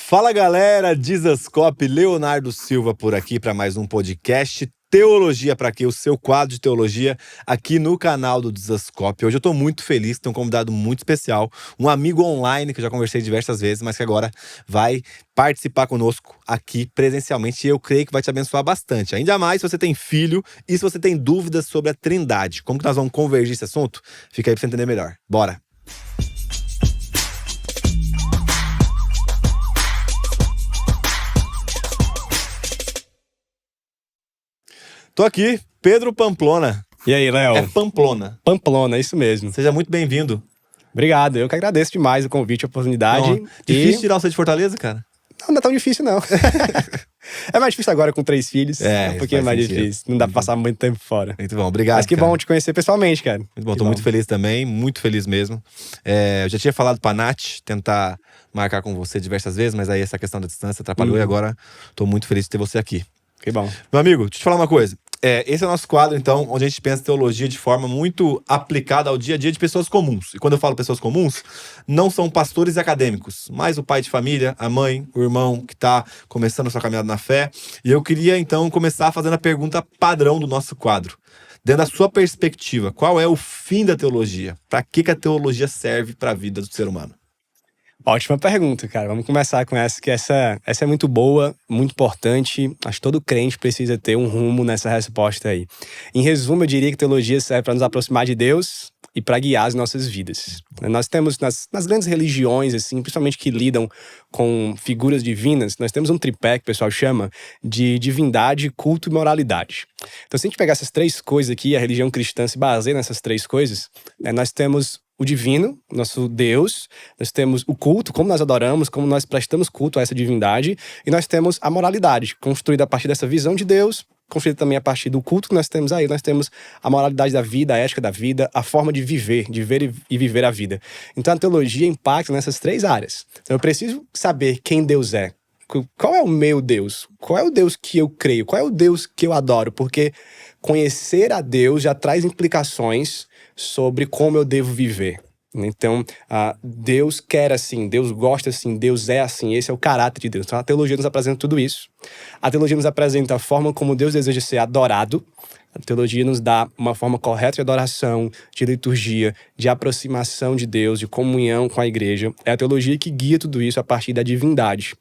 Fala galera, Dizascope, Leonardo Silva por aqui para mais um podcast Teologia para Quê? O seu quadro de teologia aqui no canal do Dizascope. Hoje eu estou muito feliz, tem um convidado muito especial, um amigo online que eu já conversei diversas vezes, mas que agora vai participar conosco aqui presencialmente e eu creio que vai te abençoar bastante. Ainda mais se você tem filho e se você tem dúvidas sobre a Trindade. Como que nós vamos convergir esse assunto? Fica aí para você entender melhor. Bora! Tô aqui, Pedro Pamplona. E aí, Léo? É Pamplona. Pamplona, isso mesmo. Seja muito bem-vindo. Obrigado, eu que agradeço demais o convite, a oportunidade. Não, difícil tirar você de Fortaleza, cara? Não é tão difícil, não. É mais difícil agora com 3 filhos. É um pouquinho mais difícil. Não dá pra passar muito tempo fora. Muito bom, obrigado. Mas que bom te conhecer pessoalmente, cara. Muito bom, tô muito feliz também, muito feliz mesmo. Eu já tinha falado pra Nath tentar marcar com você diversas vezes, mas aí essa questão da distância atrapalhou e agora tô muito feliz de ter você aqui. Que bom. Meu amigo, deixa eu te falar uma coisa. Esse é o nosso quadro, então, onde a gente pensa teologia de forma muito aplicada ao dia a dia de pessoas comuns. E quando eu falo pessoas comuns, não são pastores e acadêmicos, mas o pai de família, a mãe, o irmão que está começando a sua caminhada na fé. E eu queria, então, começar fazendo a pergunta padrão do nosso quadro. Dentro da sua perspectiva, qual é o fim da teologia? Para que a teologia serve para a vida do ser humano? Ótima pergunta, cara. Vamos começar com essa, que essa é muito boa, muito importante. Acho que todo crente precisa ter um rumo nessa resposta aí. Em resumo, eu diria que teologia serve para nos aproximar de Deus e para guiar as nossas vidas. Nós temos, nas grandes religiões, assim, principalmente que lidam com figuras divinas, nós temos um tripé que o pessoal chama de divindade, culto e moralidade. Então, se a gente pegar essas 3 coisas aqui, a religião cristã se baseia nessas 3 coisas, nós temos o divino, nosso Deus, nós temos o culto, como nós adoramos, como nós prestamos culto a essa divindade, e nós temos a moralidade, construída a partir dessa visão de Deus, construída também a partir do culto que nós temos aí, nós temos a moralidade da vida, a ética da vida, a forma de viver e viver a vida. Então a teologia impacta nessas 3 áreas. Então eu preciso saber quem Deus é. Qual é o meu Deus? Qual é o Deus que eu creio? Qual é o Deus que eu adoro? Porque conhecer a Deus já traz implicações sobre como eu devo viver. Então, Deus quer assim, Deus gosta assim, Deus é assim, esse é o caráter de Deus. Então, a teologia nos apresenta tudo isso. A teologia nos apresenta a forma como Deus deseja ser adorado. A teologia nos dá uma forma correta de adoração, de liturgia, de aproximação de Deus, de comunhão com a igreja. É a teologia que guia tudo isso a partir da divindade.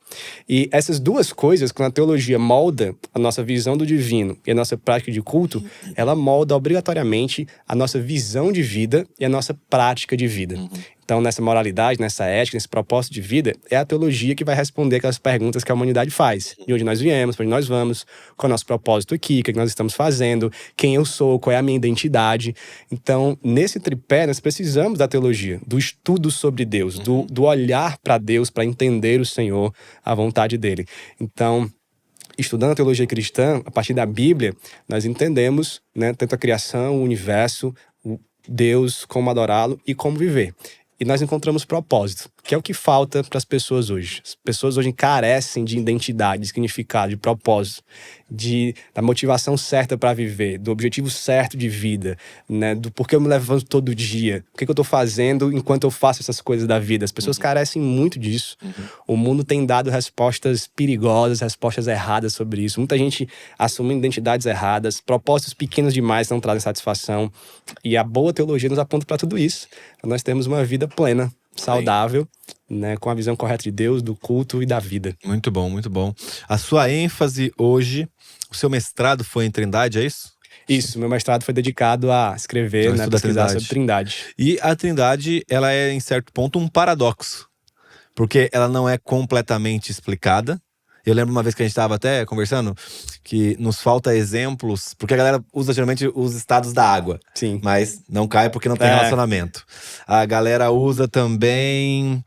E essas 2 coisas, quando a teologia molda a nossa visão do divino e a nossa prática de culto, ela molda obrigatoriamente a nossa visão de vida e a nossa prática de vida. Então, nessa moralidade, nessa ética, nesse propósito de vida, é a teologia que vai responder aquelas perguntas que a humanidade faz. De onde nós viemos, para onde nós vamos, qual é o nosso propósito aqui, o que nós estamos fazendo, quem eu sou, qual é a minha identidade. Então, nesse tripé, nós precisamos da teologia, do estudo sobre Deus, do olhar para Deus, para entender o Senhor, a vontade dele. Então, estudando a teologia cristã, a partir da Bíblia, nós entendemos, tanto a criação, o universo, Deus, como adorá-lo e como viver. E nós encontramos propósito, que é o que falta para as pessoas hoje. As pessoas hoje carecem de identidade, de significado, de propósito, da motivação certa para viver, do objetivo certo de vida, do porquê eu me levanto todo dia, o que eu estou fazendo enquanto eu faço essas coisas da vida. As pessoas carecem muito disso. O mundo tem dado respostas perigosas, respostas erradas sobre isso. Muita gente assumindo identidades erradas, propósitos pequenos demais não trazem satisfação. E a boa teologia nos aponta para tudo isso. Nós temos uma vida plena, saudável, com a visão correta de Deus, do culto e da vida. Muito bom, muito bom. A sua ênfase hoje, o seu mestrado foi em Trindade, é isso? Isso, meu mestrado foi dedicado a escrever, pesquisar sobre Trindade. E a Trindade, ela é, em certo ponto, um paradoxo. Porque ela não é completamente explicada. Eu lembro uma vez que a gente estava até conversando que nos falta exemplos, porque a galera usa geralmente os estados da água. Sim. Mas não cai porque não tem relacionamento. A galera usa também...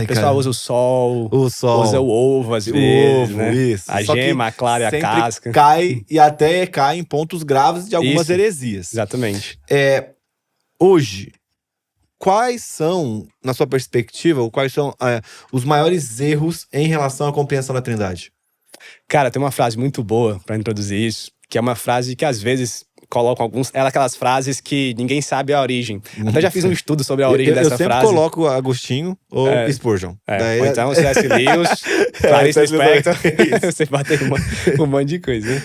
o pessoal usa o sol, usa o ovo, às vezes, o ovo, isso. A gema, a clara e a casca. Cai, e até cai em pontos graves de algumas heresias. Exatamente. Hoje, quais são, na sua perspectiva, ou quais são os maiores erros em relação à compreensão da Trindade? Cara, tem uma frase muito boa para introduzir isso, que é uma frase que às vezes colocam aquelas frases que ninguém sabe a origem. Até já fiz um estudo sobre a origem dessa frase. Eu sempre coloco Agostinho ou Spurgeon. Ou então C.S. Lewis, Clarice Lispector. Você bater um monte de coisa, né?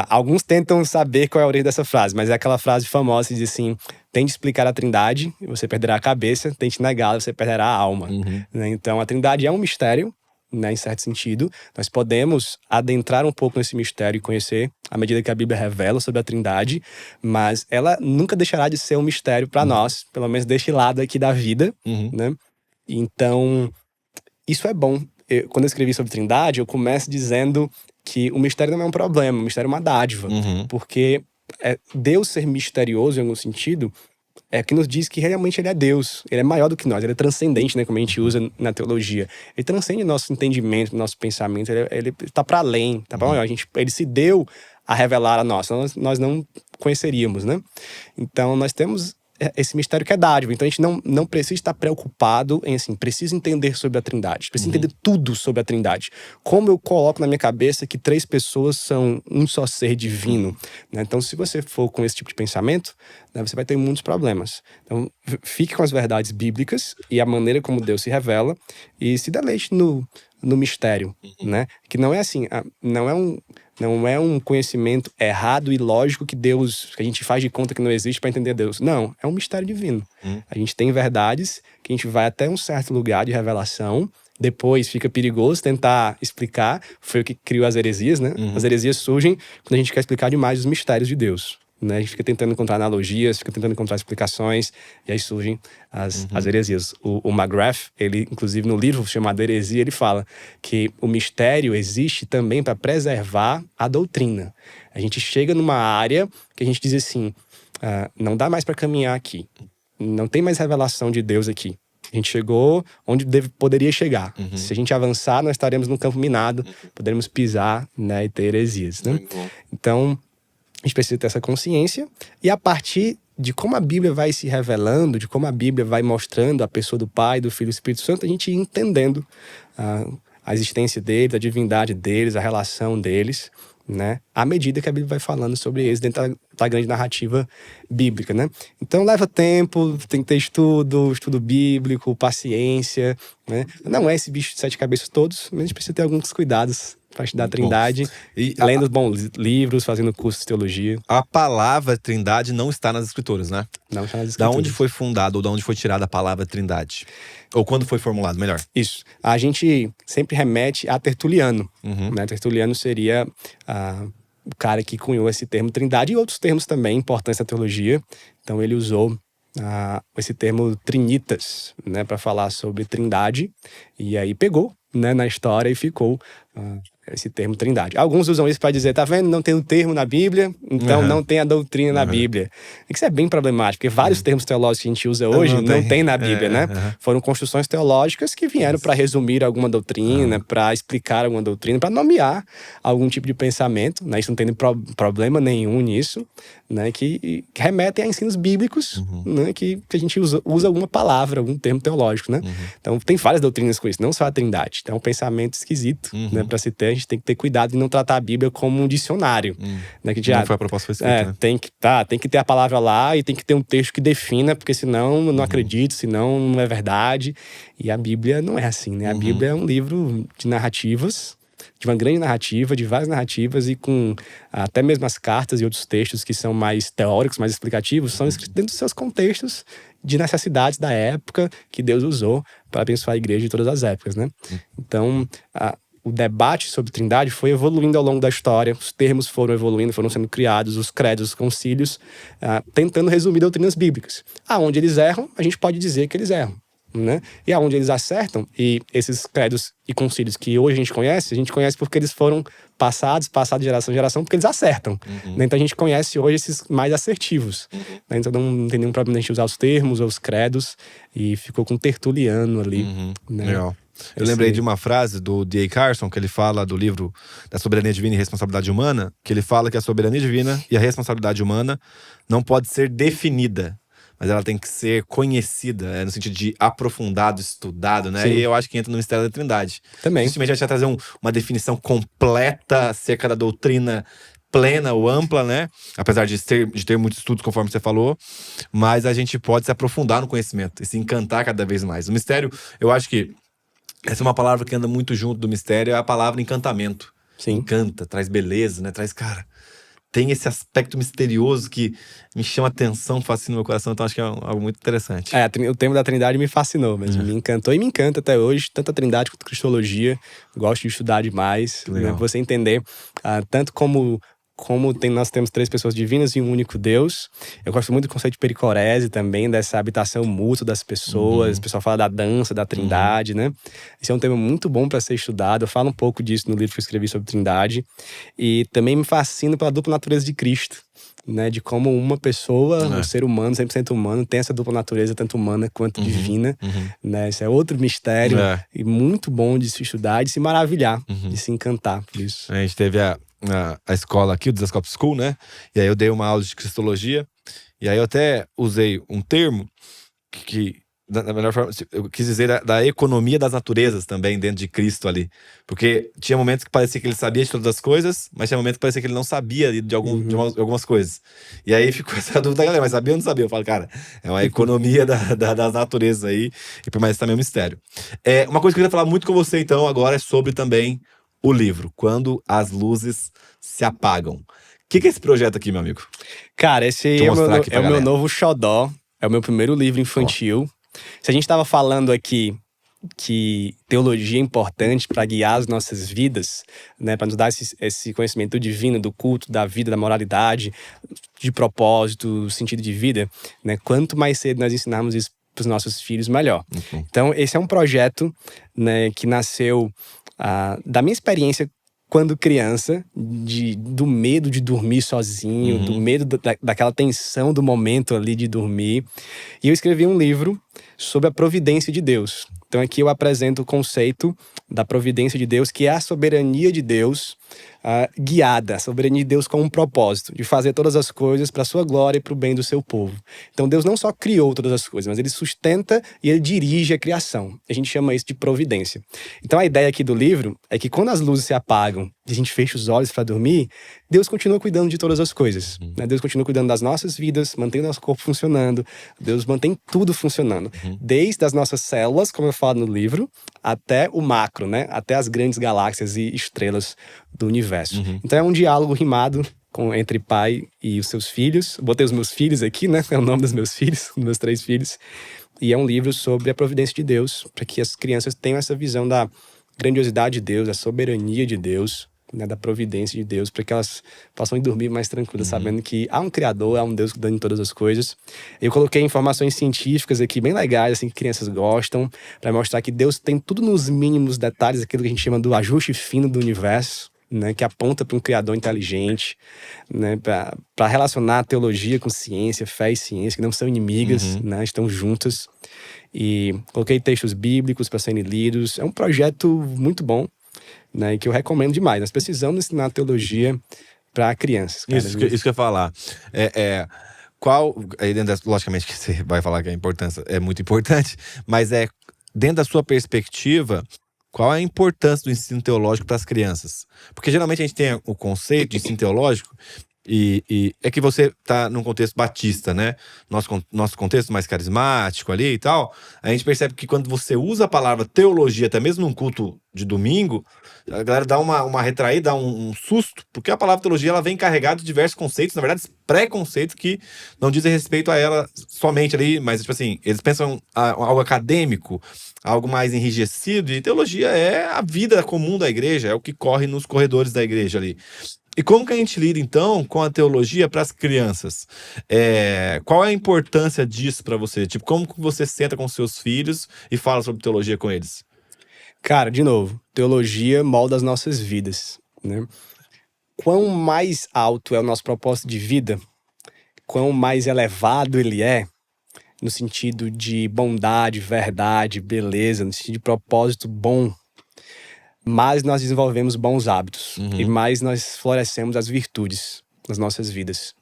Alguns tentam saber qual é a origem dessa frase, mas é aquela frase famosa que diz assim: tente explicar a Trindade e você perderá a cabeça, tente negá-la e você perderá a alma. Né? Então a Trindade é um mistério, né, em certo sentido. Nós podemos adentrar um pouco nesse mistério e conhecer à medida que a Bíblia revela sobre a Trindade, mas ela nunca deixará de ser um mistério para nós, pelo menos deste lado aqui da vida, né? Então, isso é bom. Quando eu escrevi sobre Trindade, eu começo dizendo que o mistério não é um problema, o mistério é uma dádiva, porque Deus ser misterioso em algum sentido é que nos diz que realmente ele é Deus, ele é maior do que nós, ele é transcendente, né, como a gente usa na teologia. Ele transcende nosso entendimento, nosso pensamento, ele tá para além, tá para maior. Ele se deu a revelar a nós não conheceríamos, né? Então nós temos esse mistério que é dádiva. Então a gente não precisa estar preocupado em, assim, preciso entender sobre a Trindade, preciso entender tudo sobre a Trindade. Como eu coloco na minha cabeça que 3 pessoas são um só ser divino, né? Então se você for com esse tipo de pensamento, né, você vai ter muitos problemas. Então fique com as verdades bíblicas e a maneira como Deus se revela e se deleite no mistério, né? Que não é assim, não é um conhecimento errado e lógico que a gente faz de conta que não existe para entender Deus. Não, é um mistério divino. A gente tem verdades que a gente vai até um certo lugar de revelação, depois fica perigoso tentar explicar. Foi o que criou as heresias, né? As heresias surgem quando a gente quer explicar demais os mistérios de Deus. Né? A gente fica tentando encontrar analogias, fica tentando encontrar explicações, e aí surgem as heresias. O McGrath, ele, inclusive, no livro chamado Heresia, ele fala que o mistério existe também para preservar a doutrina. A gente chega numa área que a gente diz assim, não dá mais para caminhar aqui, não tem mais revelação de Deus aqui. A gente chegou onde poderia chegar. Se a gente avançar, nós estaremos num campo minado, poderemos pisar, né, e ter heresias. Né? Então, a gente precisa ter essa consciência, e a partir de como a Bíblia vai se revelando, de como a Bíblia vai mostrando a pessoa do Pai, do Filho e do Espírito Santo, a gente ir entendendo a existência deles, a divindade deles, a relação deles, né? À medida que a Bíblia vai falando sobre eles dentro da grande narrativa bíblica, né? Então leva tempo, tem que ter estudo bíblico, paciência, né? Não é esse bicho de 7 cabeças todos, mas a gente precisa ter alguns cuidados para estudar a Trindade, lendo bons livros, fazendo cursos de teologia. A palavra Trindade não está nas Escrituras, né? Não está nas Escrituras. Da onde foi fundado ou da onde foi tirada a palavra Trindade? Ou quando foi formulado, melhor? Isso. A gente sempre remete a Tertuliano. Né? Tertuliano seria o cara que cunhou esse termo Trindade e outros termos também importantes da teologia. Então ele usou esse termo trinitas, né, para falar sobre Trindade, e aí pegou, né, na história e ficou esse termo Trindade. Alguns usam isso para dizer, tá vendo, não tem um termo na Bíblia, então não tem a doutrina na Bíblia. Isso é bem problemático, porque vários termos teológicos que a gente usa hoje não tem na Bíblia, né? Foram construções teológicas que vieram para resumir alguma doutrina, para explicar alguma doutrina, para nomear algum tipo de pensamento, né? Isso não tem problema nenhum nisso, né? Que remetem a ensinos bíblicos, né? Que a gente usa alguma palavra, algum termo teológico, né? Então tem várias doutrinas com isso, não só a Trindade. Então é um pensamento esquisito, né? Para se ter, a gente tem que ter cuidado de não tratar a Bíblia como um dicionário. Né? Que não foi a proposta foi escrita, né? Tem que ter a palavra lá e tem que ter um texto que defina, porque senão eu não acredito, senão não é verdade. E a Bíblia não é assim, né? A Bíblia é um livro de narrativas, de uma grande narrativa, de várias narrativas, e com até mesmo as cartas e outros textos que são mais teóricos, mais explicativos, são escritos dentro dos seus contextos de necessidades da época que Deus usou para abençoar a igreja de todas as épocas, né? Então, o debate sobre Trindade foi evoluindo ao longo da história, os termos foram evoluindo, foram sendo criados, os credos, os concílios, tentando resumir doutrinas bíblicas. Aonde eles erram, a gente pode dizer que eles erram, né? E aonde eles acertam, e esses credos e concílios que hoje a gente conhece porque eles foram passados de geração em geração, porque eles acertam. Né? Então a gente conhece hoje esses mais assertivos. Né? Então não tem nenhum problema a gente usar os termos ou os credos, e ficou com Tertuliano ali. Né? Legal. Eu lembrei de uma frase do D.A. Carson, que ele fala do livro da Soberania Divina e Responsabilidade Humana, que ele fala que a soberania divina e a responsabilidade humana não pode ser definida, mas ela tem que ser conhecida, no sentido de aprofundado, estudado, né? Sim. E eu acho que entra no mistério da Trindade. Também. Justamente a gente vai trazer uma definição completa acerca da doutrina plena ou ampla, né? Apesar de ter muitos estudos, conforme você falou, mas a gente pode se aprofundar no conhecimento e se encantar cada vez mais. O mistério, eu acho que essa é uma palavra que anda muito junto do mistério, é a palavra encantamento. Sim. Encanta, traz beleza, né? Traz, cara, tem esse aspecto misterioso que me chama atenção, fascina meu coração, então acho que é algo muito interessante. O tema da Trindade me fascinou mesmo, me encantou e me encanta até hoje, tanto a Trindade quanto a Cristologia. Gosto de estudar demais, né? Você entender tanto como nós temos 3 pessoas divinas e um único Deus. Eu gosto muito do conceito de pericorese também, dessa habitação mútua das pessoas. O pessoal fala da dança, da Trindade, né? Esse é um tema muito bom para ser estudado. Eu falo um pouco disso no livro que eu escrevi sobre Trindade. E também me fascina pela dupla natureza de Cristo, né? De como uma pessoa, um ser humano, 100% humano, tem essa dupla natureza, tanto humana quanto divina. Né? Isso é outro mistério e muito bom de se estudar, de se maravilhar, de se encantar por isso. A gente teve a escola aqui, o Desascope School, né? E aí eu dei uma aula de cristologia. E aí eu até usei um termo que da melhor forma, eu quis dizer da economia das naturezas também dentro de Cristo ali. Porque tinha momentos que parecia que ele sabia de todas as coisas, mas tinha momentos que parecia que ele não sabia de algumas coisas. E aí ficou essa dúvida da galera, mas sabia ou não sabia? Eu falo, cara, é uma economia das naturezas aí, e permanece também um mistério. Uma coisa que eu queria falar muito com você então agora é sobre também o livro, Quando as Luzes se Apagam. O que é esse projeto aqui, meu amigo? Cara, esse é o meu novo xodó. É o meu primeiro livro infantil. Se a gente estava falando aqui que teologia é importante para guiar as nossas vidas, né, para nos dar esse conhecimento divino, do culto, da vida, da moralidade, de propósito, sentido de vida, né, quanto mais cedo nós ensinarmos isso para os nossos filhos, melhor. Então, esse é um projeto, né, que nasceu da minha experiência quando criança, do medo de dormir sozinho, do medo daquela tensão do momento ali de dormir. E eu escrevi um livro sobre a providência de Deus. Então aqui eu apresento o conceito da providência de Deus, que é a soberania de Deus guiada, a soberania de Deus com um propósito, de fazer todas as coisas para a sua glória e para o bem do seu povo. Então Deus não só criou todas as coisas, mas Ele sustenta e Ele dirige a criação. A gente chama isso de providência. Então a ideia aqui do livro é que quando as luzes se apagam e a gente fecha os olhos para dormir, Deus continua cuidando de todas as coisas. Né? Deus continua cuidando das nossas vidas, mantém o nosso corpo funcionando. Deus mantém tudo funcionando. Desde as nossas células, como eu falo no livro, até o macro, né? Até as grandes galáxias e estrelas do universo. Então é um diálogo rimado entre pai e os seus filhos. Botei os meus filhos aqui, né? É o nome dos meus filhos, dos meus 3 filhos. E é um livro sobre a providência de Deus, para que as crianças tenham essa visão da grandiosidade de Deus, da soberania de Deus, né, da providência de Deus, para que elas possam ir dormir mais tranquilas, sabendo que há um Criador, há um Deus cuidando de todas as coisas. Eu coloquei informações científicas aqui, bem legais, assim, que crianças gostam, para mostrar que Deus tem tudo nos mínimos detalhes, aquilo que a gente chama do ajuste fino do universo, né, que aponta para um Criador inteligente, né, para relacionar a teologia com ciência, fé e ciência, que não são inimigas, né, estão juntas. E coloquei textos bíblicos para serem lidos. É um projeto muito bom, né, que eu recomendo demais. Nós precisamos ensinar teologia para crianças. Cara. Isso que eu ia falar. Logicamente que você vai falar que a importância é muito importante, mas dentro da sua perspectiva, qual é a importância do ensino teológico para as crianças? Porque geralmente a gente tem o conceito de ensino teológico e é que você está num contexto batista, né? Nosso contexto mais carismático ali e tal, a gente percebe que quando você usa a palavra teologia, até mesmo num culto de domingo, a galera dá uma retraída, dá um susto, porque a palavra teologia ela vem carregada de diversos conceitos, na verdade pré-conceitos que não dizem respeito a ela somente ali, mas tipo assim, eles pensam algo acadêmico, algo mais enrijecido, e teologia é a vida comum da igreja, é o que corre nos corredores da igreja ali. E como que a gente lida, então, com a teologia para as crianças? Qual é a importância disso para você? Tipo, como que você senta com seus filhos e fala sobre teologia com eles? Cara, de novo, teologia molda as nossas vidas, né? Quão mais alto é o nosso propósito de vida, quão mais elevado ele é, no sentido de bondade, verdade, beleza, no sentido de propósito bom, mais nós desenvolvemos bons hábitos e mais nós florescemos as virtudes nas nossas vidas.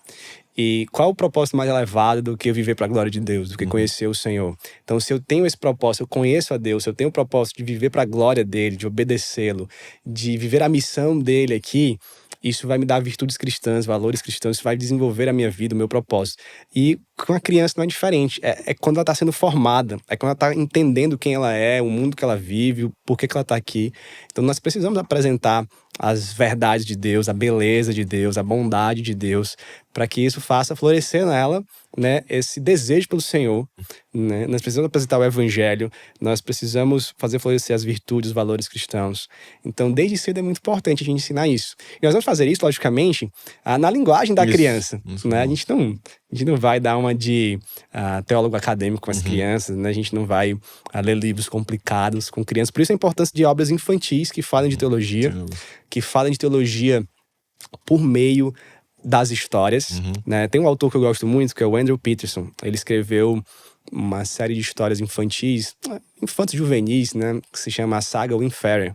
E qual é o propósito mais elevado do que viver para a glória de Deus, do que conhecer o Senhor? Então, se eu tenho esse propósito, eu conheço a Deus, se eu tenho o propósito de viver para a glória dele, de obedecê-lo, de viver a missão dele aqui, isso vai me dar virtudes cristãs, valores cristãos, isso vai desenvolver a minha vida, o meu propósito. E com a criança não é diferente. É quando ela está sendo formada, é quando ela está entendendo quem ela é, o mundo que ela vive, o porquê que ela está aqui. Então nós precisamos apresentar as verdades de Deus, a beleza de Deus, a bondade de Deus, para que isso faça florescer nela, né, esse desejo pelo Senhor, né? Nós precisamos apresentar o Evangelho, nós precisamos fazer florescer as virtudes, os valores cristãos. Então, desde cedo é muito importante a gente ensinar isso. E nós vamos fazer isso, logicamente, na linguagem da criança, né? A gente não vai dar uma de teólogo acadêmico com as crianças, né? A gente não vai ler livros complicados com crianças. Por isso a importância de obras infantis que falem de teologia, que falem de teologia por meio das histórias, né? Tem um autor que eu gosto muito, que é o Andrew Peterson. Ele escreveu uma série de histórias infantis, infantos juvenis, né? Que se chama a Saga Windfairy,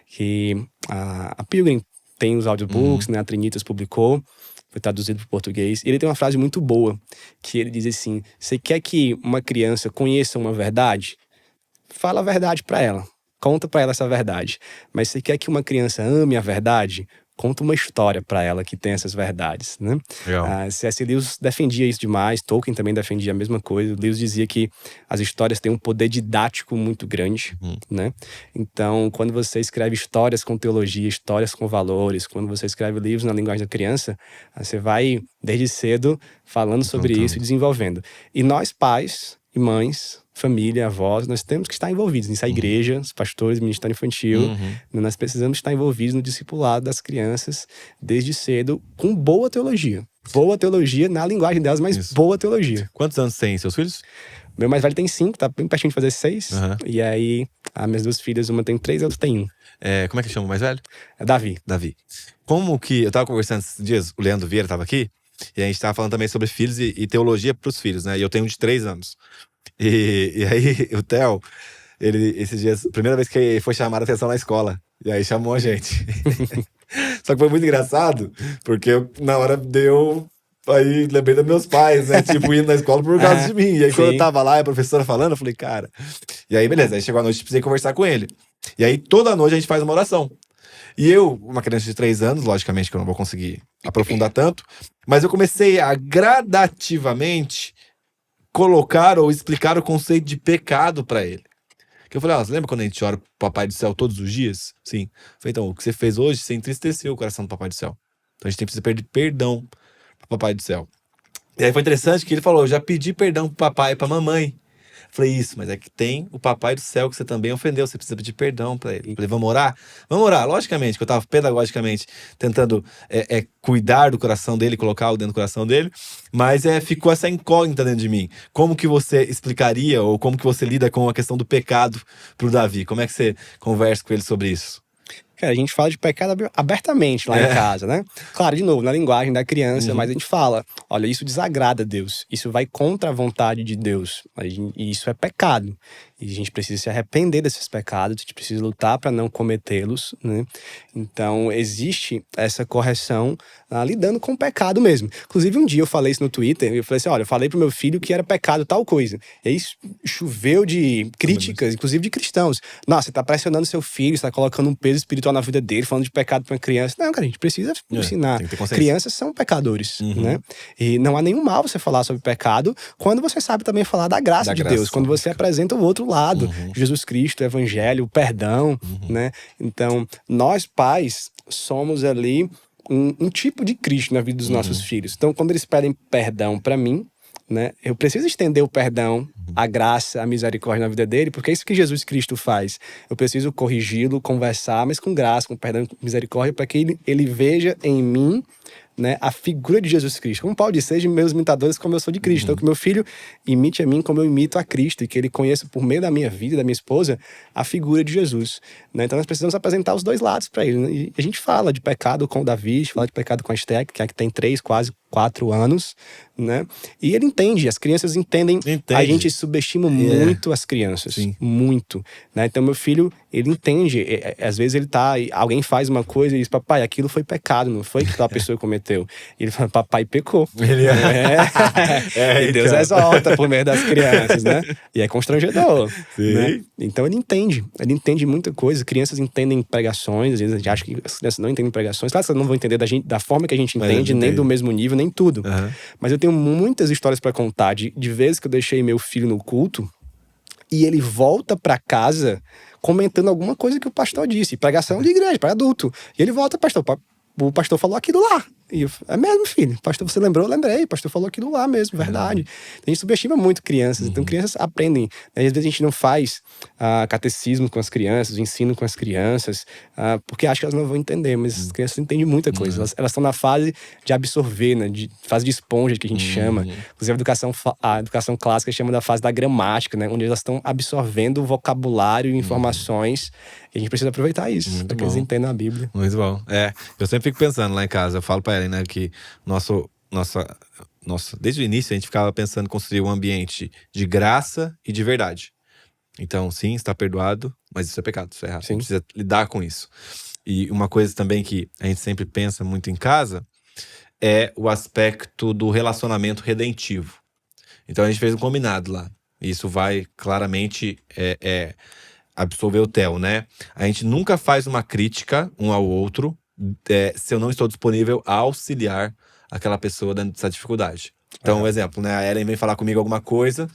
que a Pilgrim tem os audiobooks, né? A Trinitas publicou, foi traduzido para o português. E ele tem uma frase muito boa, que ele diz assim: você quer que uma criança conheça uma verdade? Fala a verdade para ela. Conta para ela essa verdade. Mas você quer que uma criança ame a verdade? Conta uma história para ela que tem essas verdades, né? C.S. Lewis defendia isso demais, Tolkien também defendia a mesma coisa. Lewis dizia que as histórias têm um poder didático muito grande, né? Então, quando você escreve histórias com teologia, histórias com valores, quando você escreve livros na linguagem da criança, você vai, desde cedo, falando sobre isso e desenvolvendo. E nós, pais e mães, família, avós, nós temos que estar envolvidos nisso. A igreja, os pastores, o ministério infantil, nós precisamos estar envolvidos no discipulado das crianças desde cedo, com boa teologia. Boa teologia na linguagem delas, mas boa teologia. Quantos anos tem seus filhos? Meu mais velho tem 5, tá bem pertinho de fazer 6. E aí, as minhas 2 filhas, uma tem 3, a outra tem 1. Como é que chama o mais velho? É Davi. Como que... Eu tava conversando esses dias, o Leandro Vieira tava aqui, e a gente tava falando também sobre filhos e teologia pros filhos, né? E eu tenho um de 3 anos. E aí, o Theo, ele, esses dias, primeira vez que ele foi chamar a atenção na escola, e aí chamou a gente. Só que foi muito engraçado, porque na hora aí lembrei dos meus pais, né? Tipo, indo na escola por causa de mim. E aí, quando eu tava lá, a professora falando, eu falei, cara... E aí, beleza, aí chegou a noite, precisei conversar com ele. E aí, toda noite a gente faz uma oração. E eu, uma criança de 3 anos, logicamente que eu não vou conseguir aprofundar tanto, mas eu comecei a gradativamente colocar ou explicar o conceito de pecado pra ele. Que eu falei, você lembra quando a gente ora pro Papai do Céu todos os dias? Sim. Eu falei, então, o que você fez hoje, você entristeceu o coração do Papai do Céu. Então a gente precisa pedir perdão pro Papai do Céu. E aí foi interessante que ele falou, eu já pedi perdão pro papai e pra mamãe. Eu falei, isso, mas é que tem o Papai do Céu que você também ofendeu, você precisa pedir perdão pra ele. Eu falei, vamos orar? Vamos orar, logicamente, que eu tava pedagogicamente tentando cuidar do coração dele, colocar algo dentro do coração dele, mas ficou essa incógnita dentro de mim. Como que você explicaria, ou como que você lida com a questão do pecado pro Davi? Como é que você conversa com ele sobre isso? Cara, a gente fala de pecado abertamente lá em casa, né? Claro, de novo, na linguagem da criança, mas a gente fala, olha, isso desagrada a Deus, isso vai contra a vontade de Deus, e isso é pecado. E a gente precisa se arrepender desses pecados, a gente precisa lutar para não cometê-los, né? Então, existe essa correção lidando com o pecado mesmo. Inclusive, um dia eu falei isso no Twitter, eu falei assim, olha, eu falei pro meu filho que era pecado tal coisa. E aí choveu de críticas, inclusive de cristãos. Nossa, você tá pressionando seu filho, você tá colocando um peso espiritual na vida dele, falando de pecado pra uma criança. Não, cara, a gente precisa ensinar. Crianças são pecadores, né? E não há nenhum mal você falar sobre pecado quando você sabe também falar da graça de Deus, quando você apresenta o outro lado, Jesus Cristo, o Evangelho, o perdão, né? Então, nós pais somos ali um tipo de Cristo na vida dos nossos filhos. Então, quando eles pedem perdão pra mim, né, eu preciso estender o perdão, a graça, a misericórdia na vida dele, porque é isso que Jesus Cristo faz. Eu preciso corrigi-lo, conversar, mas com graça, com perdão, com misericórdia, para que ele veja em mim, né, a figura de Jesus Cristo. Como Paulo disse, sejam meus imitadores como eu sou de Cristo. Então, que meu filho imite a mim como eu imito a Cristo, e que ele conheça por meio da minha vida, da minha esposa, a figura de Jesus. Né? Então, nós precisamos apresentar os dois lados para ele. Né? E a gente fala de pecado com o Davi, a gente fala de pecado com a Esther, que é a que tem 3, quase 4 anos, né? E ele entende, as crianças entendem. A gente subestima muito as crianças. Sim. Muito. Né? Então, meu filho, ele entende. Às vezes alguém faz uma coisa e diz, papai, aquilo foi pecado, não foi que tal pessoa cometeu. E ele fala, papai pecou. E Deus então. exalta por meio das crianças, né? E é constrangedor. Sim. Né? Então ele entende muita coisa. Crianças entendem pregações, às vezes a gente acha que as crianças não entendem pregações. Claro que elas não vão entender da forma que a gente entende, nem do mesmo nível, nem tudo. Mas eu tenho muitas histórias pra contar de vezes que eu deixei meu filho no culto e ele volta pra casa comentando alguma coisa que o pastor disse. Pregação de igreja, para adulto. E ele volta, pastor, o pastor falou aquilo lá. E eu, é mesmo, filho. Pastor, você lembrou? Eu lembrei. O pastor falou aquilo lá mesmo, verdade. A gente subestima muito crianças. Então, crianças aprendem. Às vezes a gente não faz catecismo com as crianças, ensino com as crianças, porque acha que elas não vão entender. Mas as crianças entendem muita coisa. Elas estão na fase de absorver, né? Fase de esponja, que a gente chama. Inclusive, a educação clássica chama da fase da gramática, né? Onde elas estão absorvendo vocabulário e informações. E a gente precisa aproveitar isso, para que eles entendam a Bíblia. Muito bom. Eu sempre fico pensando lá em casa, eu falo pra ela, né, que desde o início a gente ficava pensando em construir um ambiente de graça e de verdade. Então, sim, está perdoado, mas isso é pecado, isso é errado. A gente precisa lidar com isso. E uma coisa também que a gente sempre pensa muito em casa é o aspecto do relacionamento redentivo. Então a gente fez um combinado lá. Isso vai claramente absolver o Theo, né? A gente nunca faz uma crítica um ao outro se eu não estou disponível a auxiliar aquela pessoa dentro dessa dificuldade. Então, um exemplo, né? A Ellen vem falar comigo alguma coisa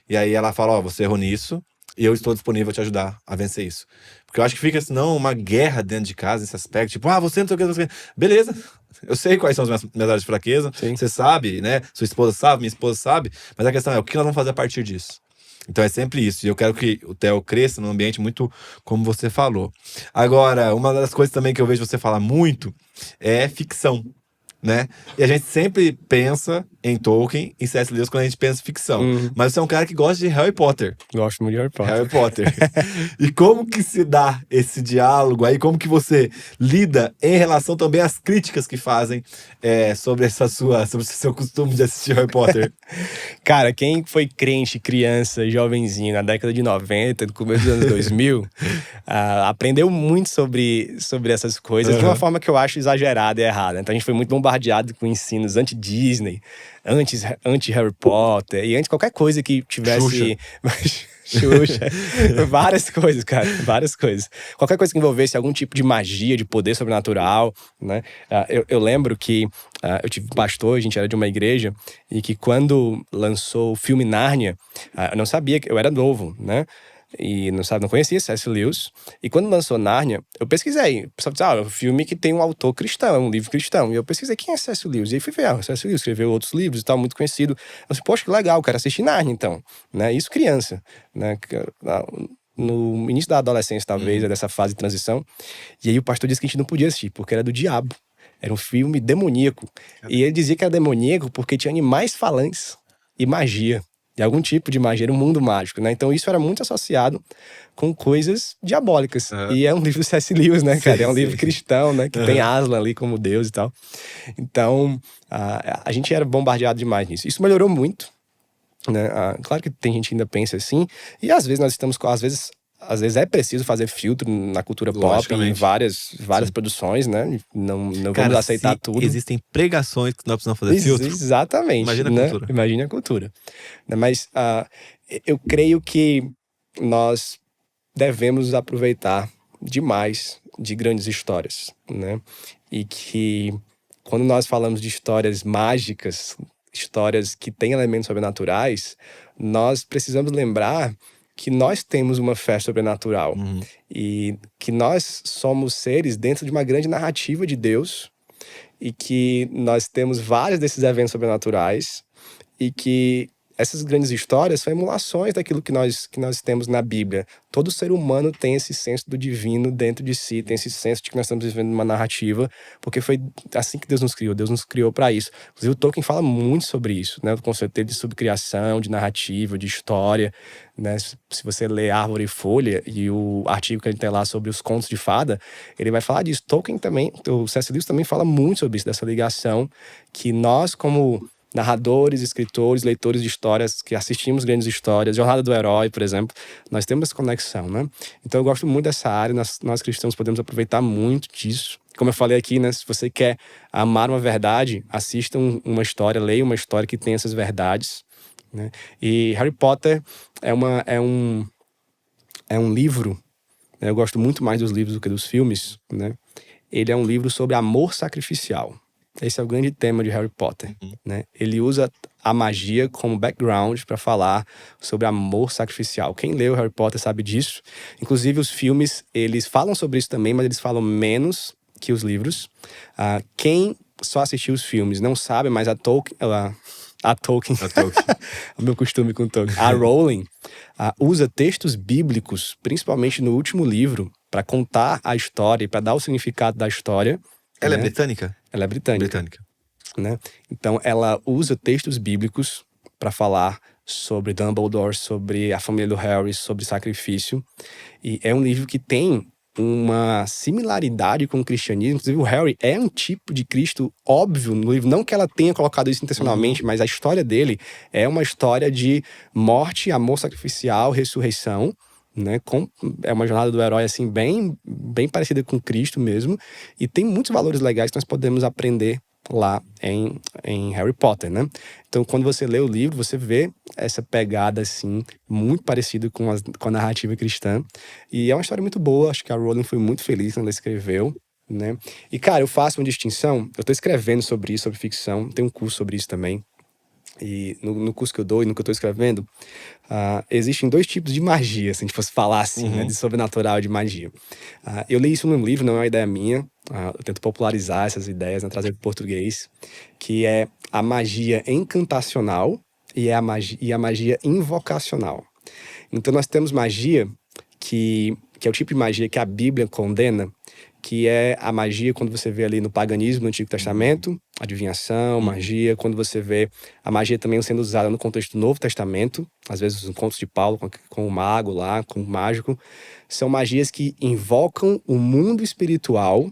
e aí ela fala, você errou nisso e eu estou disponível a te ajudar a vencer isso. Porque eu acho que fica, senão, uma guerra dentro de casa nesse aspecto. Tipo, você não sei o que, não sei o que. Beleza, eu sei quais são as minhas áreas de fraqueza. Você sabe, né? Sua esposa sabe, minha esposa sabe. Mas a questão é, o que nós vamos fazer a partir disso? Então é sempre isso. E eu quero que o Theo cresça num ambiente muito como você falou. Agora, uma das coisas também que eu vejo você falar muito é ficção, né? E a gente sempre pensa em Tolkien e C.S. Lewis quando a gente pensa em ficção. Mas você é um cara que gosta de Harry Potter. Gosto muito de Harry Potter. Harry Potter. E como que se dá esse diálogo aí? Como que você lida em relação também às críticas que fazem sobre o seu costume de assistir Harry Potter? Cara, quem foi crente, criança, jovenzinho na década de 90, no começo dos anos 2000, aprendeu muito sobre essas coisas de uma forma que eu acho exagerada e errada. Então a gente foi muito bombardeado com ensinos anti-Disney, anti-Harry Potter e anti qualquer coisa que tivesse... Xuxa. Várias coisas, cara. Várias coisas. Qualquer coisa que envolvesse algum tipo de magia, de poder sobrenatural, né? Eu lembro que eu tive um pastor, a gente era de uma igreja, e que quando lançou o filme Nárnia, eu não sabia, eu era novo, né? E não conhecia C.S. Lewis. E quando lançou Nárnia, eu pesquisei. O pessoal disse, é um filme que tem um autor cristão, é um livro cristão. E eu pesquisei quem é C.S. Lewis. E aí fui ver, C.S. Lewis escreveu outros livros e tal, muito conhecido. Eu disse, poxa, que legal, quero assistir Nárnia, então. Né? Isso criança, né? No início da adolescência, talvez, dessa fase de transição. E aí o pastor disse que a gente não podia assistir, porque era do diabo. Era um filme demoníaco. E ele dizia que era demoníaco porque tinha animais falantes e magia. De algum tipo de magia, era um mundo mágico, né? Então isso era muito associado com coisas diabólicas. E é um livro do C.S. Lewis, né, cara? É um livro cristão, né? Que tem Aslan ali como Deus e tal. Então, a gente era bombardeado demais nisso. Isso melhorou muito, né? Claro que tem gente que ainda pensa assim. E às vezes nós estamos com... Às vezes é preciso fazer filtro na cultura pop, em várias produções, né? Não vamos aceitar tudo. Existem pregações que nós precisamos fazer filtro. Exatamente. Imagina a cultura. Imagina a cultura. Mas eu creio que nós devemos aproveitar demais de grandes histórias, né? E que quando nós falamos de histórias mágicas, histórias que têm elementos sobrenaturais, nós precisamos lembrar que nós temos uma fé sobrenatural e que nós somos seres dentro de uma grande narrativa de Deus e que nós temos vários desses eventos sobrenaturais e que essas grandes histórias são emulações daquilo que nós temos na Bíblia. Todo ser humano tem esse senso do divino dentro de si, tem esse senso de que nós estamos vivendo uma narrativa, porque foi assim que Deus nos criou. Deus nos criou para isso. Inclusive, o Tolkien fala muito sobre isso, né? O conceito dele de subcriação, de narrativa, de história, né? Se você ler Árvore e Folha e o artigo que ele tem lá sobre os contos de fada, ele vai falar disso. Tolkien também, o C.S. Lewis também fala muito sobre isso, dessa ligação que nós, como narradores, escritores, leitores de histórias, que assistimos grandes histórias, Jornada do Herói, por exemplo, nós temos essa conexão, né? Então eu gosto muito dessa área, nós cristãos podemos aproveitar muito disso. Como eu falei aqui, né? Se você quer amar uma verdade, assista uma história, leia uma história que tem essas verdades, né? E Harry Potter é um livro, né? Eu gosto muito mais dos livros do que dos filmes, né? Ele é um livro sobre amor sacrificial. Esse é o grande tema de Harry Potter, né? Ele usa a magia como background para falar sobre amor sacrificial. Quem leu Harry Potter sabe disso. Inclusive, os filmes, eles falam sobre isso também, mas eles falam menos que os livros. Quem só assistiu os filmes não sabe, mas a Tolkien... o meu costume com Tolkien. A Rowling usa textos bíblicos, principalmente no último livro, para contar a história e para dar o significado da história. Ela é britânica? Ela é britânica. Né? Então, ela usa textos bíblicos para falar sobre Dumbledore, sobre a família do Harry, sobre sacrifício. E é um livro que tem uma similaridade com o cristianismo. Inclusive, o Harry é um tipo de Cristo óbvio no livro. Não que ela tenha colocado isso intencionalmente, mas a história dele é uma história de morte, amor sacrificial, ressurreição. Né, é uma jornada do herói assim, bem parecida com Cristo mesmo. E tem muitos valores legais que nós podemos aprender lá em Harry Potter, né? Então, quando você lê o livro, você vê essa pegada, assim, muito parecida com a narrativa cristã. E é uma história muito boa, acho que a Rowling foi muito feliz quando ela escreveu, né? E, cara, eu faço uma distinção, eu tô escrevendo sobre isso, sobre ficção, tem um curso sobre isso também. E no curso que eu dou e no que eu tô escrevendo, existem dois tipos de magia, se a gente fosse falar assim, né, de sobrenatural e de magia. Eu li isso num livro, não é uma ideia minha. Eu tento popularizar essas ideias, né, trazer para o português, que é a magia encantacional e a magia invocacional. Então nós temos magia que é o tipo de magia que a Bíblia condena, que é a magia quando você vê ali no paganismo, no Antigo Testamento, adivinhação, magia, quando você vê a magia também sendo usada no contexto do Novo Testamento, às vezes os encontros de Paulo com o mago lá, com o mágico, são magias que invocam o mundo espiritual,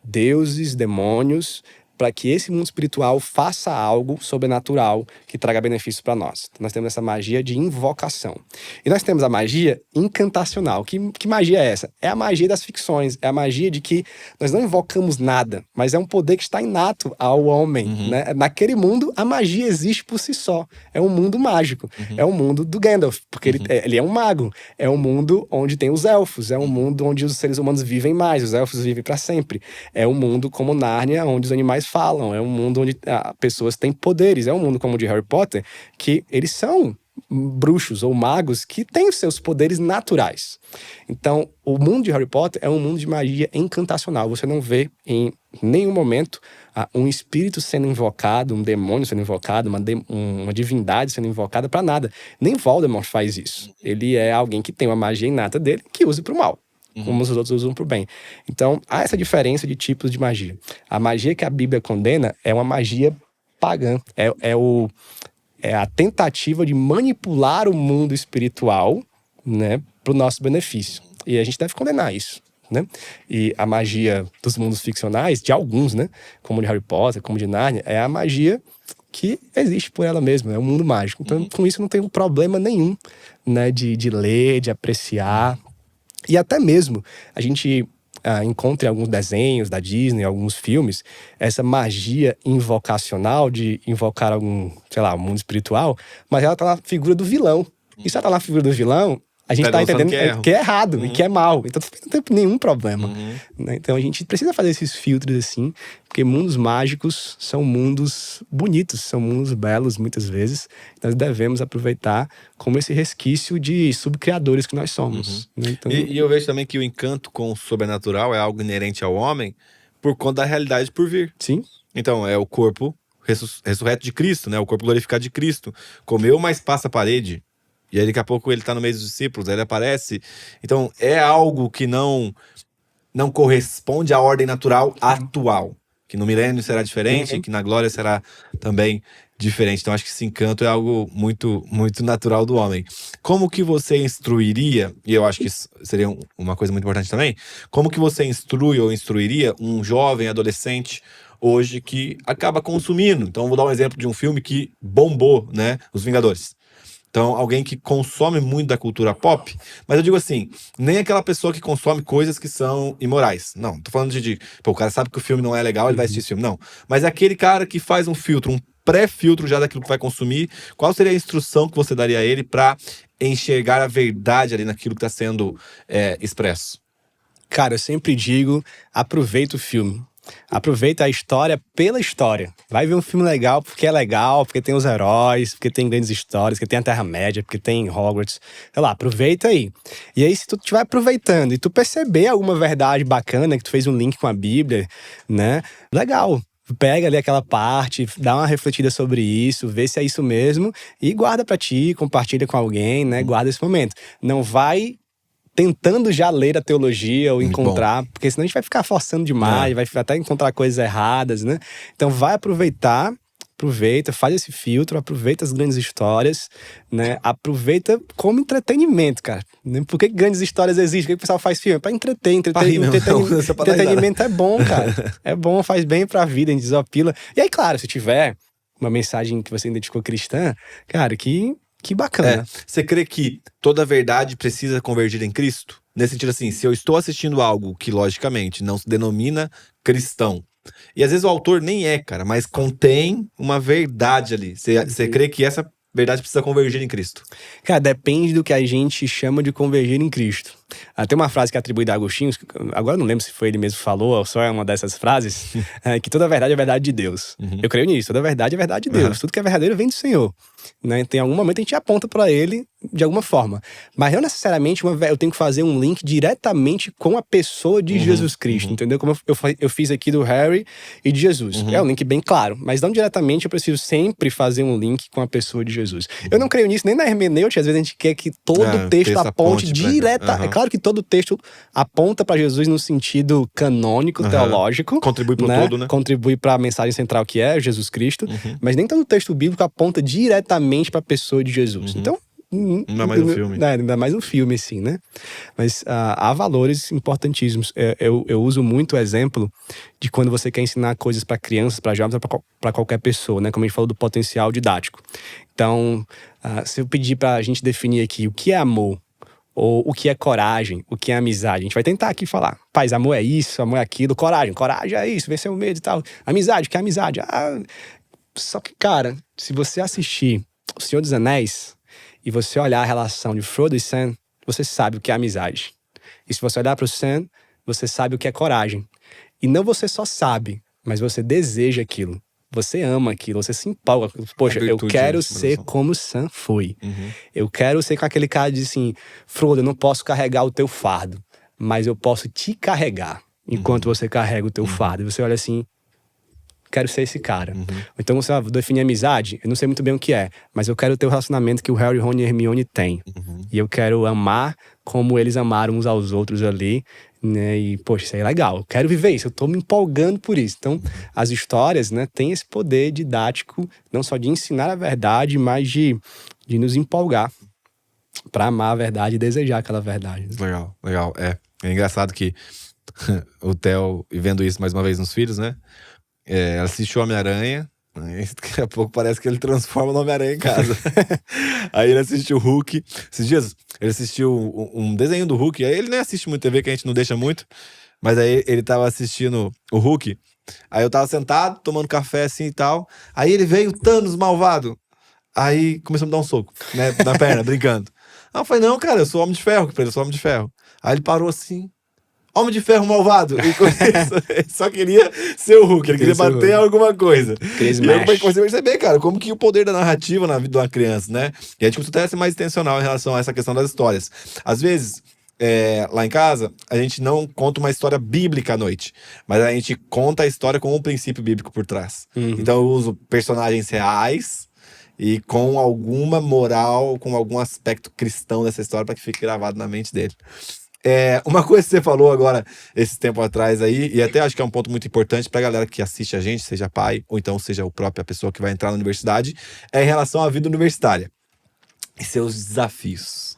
deuses, demônios, para que esse mundo espiritual faça algo sobrenatural que traga benefícios para nós. Então, nós temos essa magia de invocação. E nós temos a magia encantacional. Que magia é essa? É a magia das ficções. É a magia de que nós não invocamos nada, mas é um poder que está inato ao homem. Né? Naquele mundo, a magia existe por si só. É um mundo mágico. É o mundo do Gandalf, porque ele é um mago. É um mundo onde tem os elfos. É um mundo onde os seres humanos vivem mais. Os elfos vivem para sempre. É um mundo como Nárnia, onde os animais falam, é um mundo onde pessoas têm poderes, é um mundo como o de Harry Potter, que eles são bruxos ou magos que têm os seus poderes naturais. Então, o mundo de Harry Potter é um mundo de magia encantacional. Você não vê em nenhum momento um espírito sendo invocado, um demônio sendo invocado, uma divindade sendo invocada para nada. Nem Voldemort faz isso. Ele é alguém que tem uma magia inata dele que usa para o mal. Como os outros usam pro bem. Então, há essa diferença de tipos de magia. A magia que a Bíblia condena é uma magia pagã. É a tentativa de manipular o mundo espiritual, né, pro nosso benefício. E a gente deve condenar isso, né? E a magia dos mundos ficcionais, de alguns, né, como de Harry Potter, como de Nárnia, é a magia que existe por ela mesma, é um mundo mágico. Então, com isso, não tem problema nenhum, né, de ler, de apreciar. E até mesmo a gente encontra em alguns desenhos da Disney, alguns filmes, essa magia invocacional de invocar algum, sei lá, um mundo espiritual, mas ela tá na figura do vilão. E se ela tá na figura do vilão, a gente tá entendendo que é errado e que é mal. Então não tem nenhum problema. Né? Então a gente precisa fazer esses filtros assim, porque mundos mágicos são mundos bonitos, são mundos belos muitas vezes. Nós devemos aproveitar como esse resquício de subcriadores que nós somos. Né? Então, e eu vejo também que o encanto com o sobrenatural é algo inerente ao homem por conta da realidade por vir. Sim. Então é o corpo ressurreto de Cristo, né? O corpo glorificado de Cristo. Comeu, mas passa a parede. E aí daqui a pouco ele tá no meio dos discípulos, aí ele aparece. Então é algo que não corresponde à ordem natural atual. Que no milênio será diferente, que na glória será também diferente. Então acho que esse encanto é algo muito, muito natural do homem. Como que você instruiria, e eu acho que isso seria uma coisa muito importante também, como que você instrui ou instruiria um jovem adolescente hoje que acaba consumindo? Então vou dar um exemplo de um filme que bombou, né? Os Vingadores. Então, alguém que consome muito da cultura pop, mas eu digo assim, nem aquela pessoa que consome coisas que são imorais. Não, tô falando pô, o cara sabe que o filme não é legal, ele vai assistir esse filme. Não, mas é aquele cara que faz um filtro, um pré-filtro já daquilo que vai consumir. Qual seria a instrução que você daria a ele para enxergar a verdade ali naquilo que está sendo expresso? Cara, eu sempre digo, aproveita o filme. Aproveita a história pela história. Vai ver um filme legal, porque tem os heróis, porque tem grandes histórias, porque tem a Terra-média, porque tem Hogwarts. Sei lá, aproveita aí. E aí, se tu estiver aproveitando e tu perceber alguma verdade bacana, que tu fez um link com a Bíblia, né? Legal. Pega ali aquela parte, dá uma refletida sobre isso, vê se é isso mesmo e guarda pra ti, compartilha com alguém, né? Guarda esse momento. Não vai tentando já ler a teologia ou encontrar, porque senão a gente vai ficar forçando demais, vai até encontrar coisas erradas, né? Então vai aproveita, faz esse filtro, aproveita as grandes histórias, né? Aproveita como entretenimento, cara. Por que grandes histórias existem? Por que o pessoal faz filme? Pra entreter, entretenimento é bom, cara. É bom, faz bem pra vida, a gente desopila. E aí, claro, se tiver uma mensagem que você identificou cristã, cara, que bacana. Você crê que toda verdade precisa convergir em Cristo? Nesse sentido assim, se eu estou assistindo algo que logicamente não se denomina cristão, e às vezes o autor nem é, cara, mas contém uma verdade ali. Você crê que essa verdade precisa convergir em Cristo? Cara, depende do que a gente chama de convergir em Cristo. Tem uma frase que é atribuída a Agostinho, agora eu não lembro se foi ele mesmo que falou, ou só é uma dessas frases, que toda verdade é verdade de Deus. Eu creio nisso, toda verdade é verdade de Deus. Tudo que é verdadeiro vem do Senhor. Né? Tem algum momento a gente aponta para ele de alguma forma. Mas não necessariamente eu tenho que fazer um link diretamente com a pessoa de Jesus Cristo, entendeu? Como eu fiz aqui do Harry e de Jesus. É um link bem claro, mas não diretamente eu preciso sempre fazer um link com a pessoa de Jesus. Eu não creio nisso nem na hermenêutica, às vezes a gente quer que todo texto aponte direta. É claro que todo texto aponta para Jesus no sentido canônico, teológico. Contribui para tudo, né? Contribui para a mensagem central que é Jesus Cristo, mas nem todo texto bíblico aponta diretamente para a pessoa de Jesus. Então, ainda mais um filme. Ainda mais um filme, assim, né? Mas há valores importantíssimos. Eu uso muito o exemplo de quando você quer ensinar coisas para crianças, para jovens, para qualquer pessoa, né? Como a gente falou do potencial didático. Então, se eu pedir para a gente definir aqui o que é amor, ou o que é coragem, o que é amizade, a gente vai tentar aqui falar. Paz, amor é isso, amor é aquilo. Coragem é isso, vencer o medo e tal. Amizade, o que é amizade? Só que, cara, se você assistir O Senhor dos Anéis e você olhar a relação de Frodo e Sam, você sabe o que é amizade. E se você olhar para o Sam, você sabe o que é coragem. E não você só sabe, mas você deseja aquilo. Você ama aquilo, você se empolga. Poxa, eu quero ser como Sam foi. Eu quero ser com aquele cara de assim, Frodo, eu não posso carregar o teu fardo, mas eu posso te carregar enquanto você carrega o teu fardo. E você olha assim, quero ser esse cara. Então você vai definir amizade, eu não sei muito bem o que é, mas eu quero ter o relacionamento que o Harry, Ron e Hermione têm. E eu quero amar como eles amaram uns aos outros ali, né? E, poxa, isso aí é legal. Eu quero viver isso, eu tô me empolgando por isso. Então, as histórias, né, têm esse poder didático, não só de ensinar a verdade, mas de nos empolgar para amar a verdade e desejar aquela verdade. Legal. É engraçado que o Theo, vendo isso mais uma vez nos filhos, né? Ela assistiu Homem-Aranha, daqui a pouco parece que ele transforma o Homem-Aranha em casa. Aí ele assistiu o Hulk. Esses dias ele assistiu um desenho do Hulk. Aí ele nem assiste muito TV, que a gente não deixa muito. Mas aí ele tava assistindo o Hulk. Aí eu tava sentado, tomando café assim e tal. Aí ele veio, Thanos malvado. Aí começou a me dar um soco, né, na perna, brincando. Aí eu falei, não, cara, eu sou Homem de Ferro. Eu sou Homem de Ferro. Aí ele parou assim... Homem de Ferro malvado. E com isso, ele só queria ser o Hulk. Ele queria bater alguma coisa. E aí eu comecei a perceber, cara, como que o poder da narrativa na vida de uma criança, né? E a gente precisa até ser mais intencional em relação a essa questão das histórias. Às vezes, lá em casa, a gente não conta uma história bíblica à noite, mas a gente conta a história com um princípio bíblico por trás. Então eu uso personagens reais e com alguma moral, com algum aspecto cristão dessa história para que fique gravado na mente dele. Uma coisa que você falou agora, esse tempo atrás aí, e até acho que é um ponto muito importante pra galera que assiste a gente, seja pai, ou então seja a própria pessoa que vai entrar na universidade, é em relação à vida universitária e seus desafios.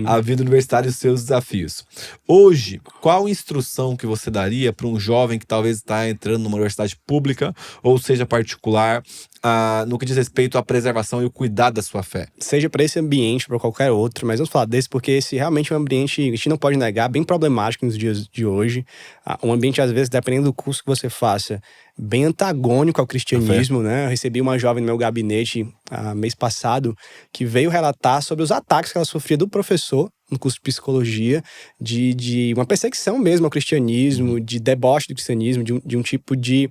A vida universitária e os seus desafios. Hoje, qual instrução que você daria para um jovem que talvez está entrando numa universidade pública ou seja particular, no que diz respeito à preservação e o cuidado da sua fé? Seja para esse ambiente, para qualquer outro, mas vamos falar desse porque esse realmente é um ambiente, a gente não pode negar, bem problemático nos dias de hoje. Um ambiente, às vezes, dependendo do curso que você faça, bem antagônico ao cristianismo, né? Eu recebi uma jovem no meu gabinete mês passado que veio relatar sobre os ataques que ela sofria do professor no curso de psicologia, de uma perseguição mesmo ao cristianismo, de deboche do cristianismo, de um tipo de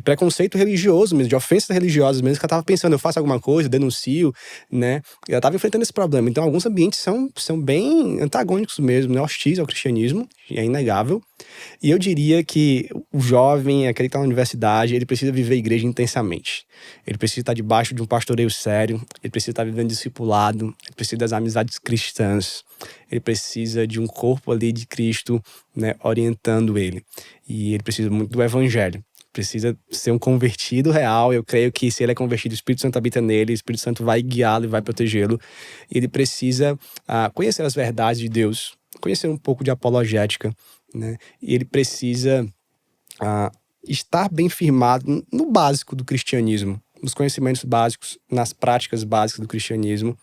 preconceito religioso mesmo, de ofensas religiosas mesmo, que ela estava pensando, eu faço alguma coisa, denuncio, né? E ela estava enfrentando esse problema. Então, alguns ambientes são bem antagônicos mesmo, né? Hostis ao cristianismo, é inegável. E eu diria que o jovem, aquele que está na universidade, ele precisa viver a igreja intensamente. Ele precisa estar debaixo de um pastoreio sério, ele precisa estar vivendo discipulado, ele precisa das amizades cristãs, ele precisa de um corpo ali de Cristo, né, orientando ele. E ele precisa muito do evangelho. Precisa ser um convertido real. Eu creio que se ele é convertido, o Espírito Santo habita nele, o Espírito Santo vai guiá-lo e vai protegê-lo. Ele precisa conhecer as verdades de Deus, conhecer um pouco de apologética, né? E ele precisa estar bem firmado no básico do cristianismo, nos conhecimentos básicos, nas práticas básicas do cristianismo.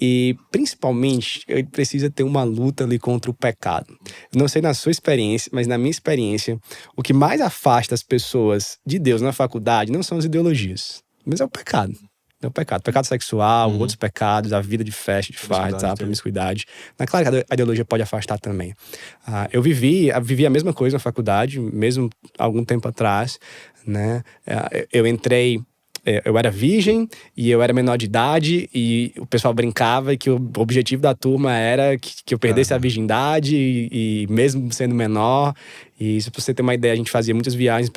E, principalmente, ele precisa ter uma luta ali contra o pecado. Não sei na sua experiência, mas na minha experiência, o que mais afasta as pessoas de Deus na faculdade não são as ideologias, mas é o pecado. É o pecado. Pecado sexual, outros pecados, a vida de festa, de farra, promiscuidade. Mas claro que a ideologia pode afastar também. Eu vivi a mesma coisa na faculdade, mesmo algum tempo atrás, né? Eu entrei... Eu era virgem e eu era menor de idade e o pessoal brincava que o objetivo da turma era que eu perdesse a virgindade e mesmo sendo menor. E se você ter uma ideia, a gente fazia muitas viagens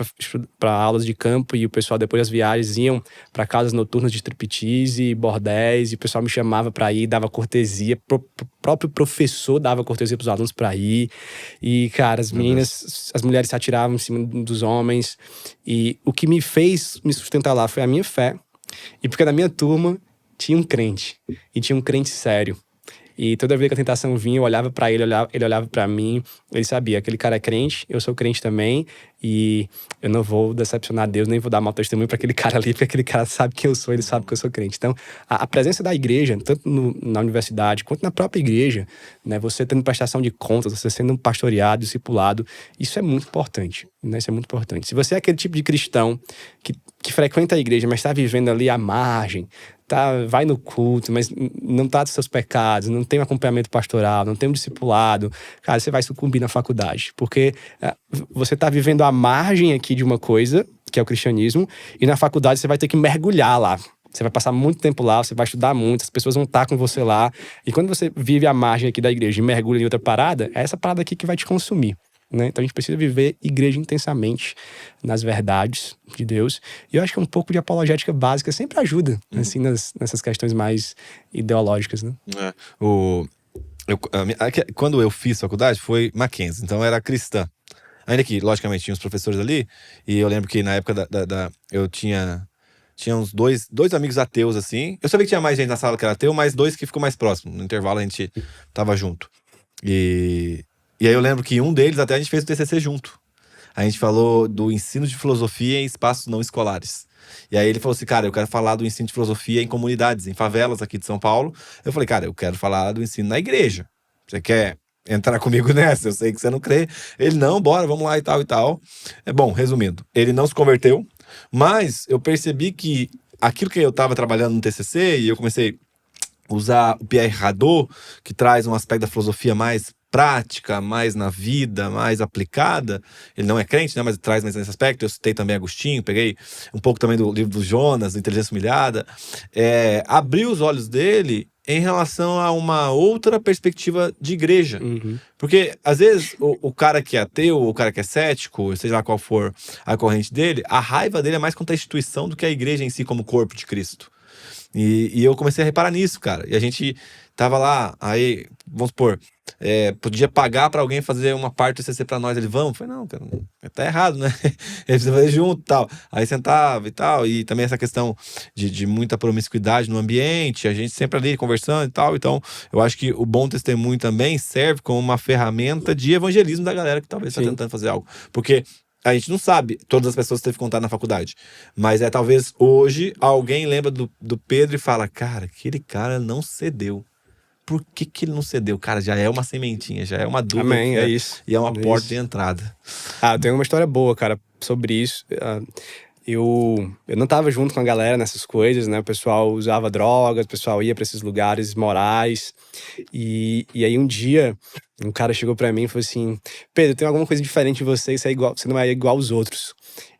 para aulas de campo e o pessoal depois das viagens iam para casas noturnas de striptease, bordéis, e o pessoal me chamava para ir, dava cortesia, o próprio professor dava cortesia para os alunos para ir. E, cara, as mulheres se atiravam em cima dos homens. E o que me fez me sustentar lá foi a minha fé. E porque na minha turma tinha um crente, e tinha um crente sério. E toda vez que a tentação vinha, eu olhava pra ele, ele olhava pra mim. Ele sabia, aquele cara é crente, eu sou crente também. E eu não vou decepcionar Deus, nem vou dar mau testemunho pra aquele cara ali, porque aquele cara sabe quem eu sou, ele sabe que eu sou crente. Então, a presença da igreja, tanto na universidade quanto na própria igreja, né, você tendo prestação de contas, você sendo pastoreado, discipulado, isso é muito importante, né? Isso é muito importante. Se você é aquele tipo de cristão que frequenta a igreja, mas está vivendo ali à margem, vai no culto, mas não trata dos seus pecados, não tem um acompanhamento pastoral, não tem um discipulado, cara, você vai sucumbir na faculdade, porque você está vivendo à margem aqui de uma coisa, que é o cristianismo, e na faculdade você vai ter que mergulhar lá. Você vai passar muito tempo lá, você vai estudar muito, as pessoas vão estar com você lá. E quando você vive à margem aqui da igreja e mergulha em outra parada, é essa parada aqui que vai te consumir, né? Então a gente precisa viver igreja intensamente nas verdades de Deus. E eu acho que um pouco de apologética básica sempre ajuda, assim, nessas questões mais ideológicas, né? Quando eu fiz faculdade, foi Mackenzie, então era cristã. Ainda que, logicamente, tinha os professores ali, e eu lembro que na época eu tinha uns dois amigos ateus, assim. Eu sabia que tinha mais gente na sala que era ateu, mas dois que ficou mais próximo. No intervalo a gente tava junto. E aí eu lembro que um deles, até a gente fez o TCC junto. A gente falou do ensino de filosofia em espaços não escolares. E aí ele falou assim, cara, eu quero falar do ensino de filosofia em comunidades, em favelas aqui de São Paulo. Eu falei, cara, eu quero falar do ensino na igreja. Você quer entrar comigo nessa? Eu sei que você não crê. Ele, não, bora, vamos lá e tal e tal. Bom, resumindo, ele não se converteu, mas eu percebi que aquilo que eu estava trabalhando no TCC, e eu comecei a usar o Pierre Hadot, que traz um aspecto da filosofia mais prática, mais na vida, mais aplicada. Ele não é crente, né, mas traz mais nesse aspecto. Eu citei também Agostinho, peguei um pouco também do livro do Jonas, do Inteligência Humilhada. Abriu os olhos dele em relação a uma outra perspectiva de igreja. Uhum. Porque, às vezes, o cara que é ateu, o cara que é cético, seja lá qual for a corrente dele, a raiva dele é mais contra a instituição do que a igreja em si como corpo de Cristo. E eu comecei a reparar nisso, cara. E a gente tava lá, aí, vamos supor, podia pagar pra alguém fazer uma parte do CC pra nós. Ele, vamos? Eu falei, não, cara, tá errado, né? Ele precisa fazer junto e tal. Aí sentava e tal. E também essa questão de muita promiscuidade no ambiente, a gente sempre ali conversando e tal. Então, eu acho que o bom testemunho também serve como uma ferramenta de evangelismo da galera que talvez está tentando fazer algo. Porque a gente não sabe todas as pessoas que teve contato na faculdade. Mas talvez hoje alguém lembra do Pedro e fala, cara, aquele cara não cedeu. Por que ele não cedeu? Cara, já é uma sementinha, já é uma dúvida. Amém, é isso. E é uma porta de entrada. Eu tenho uma história boa, cara, sobre isso. Eu não tava junto com a galera nessas coisas, né? O pessoal usava drogas, o pessoal ia pra esses lugares morais. E aí um dia, um cara chegou pra mim e falou assim, Pedro, tem alguma coisa diferente em você, você não é igual aos outros.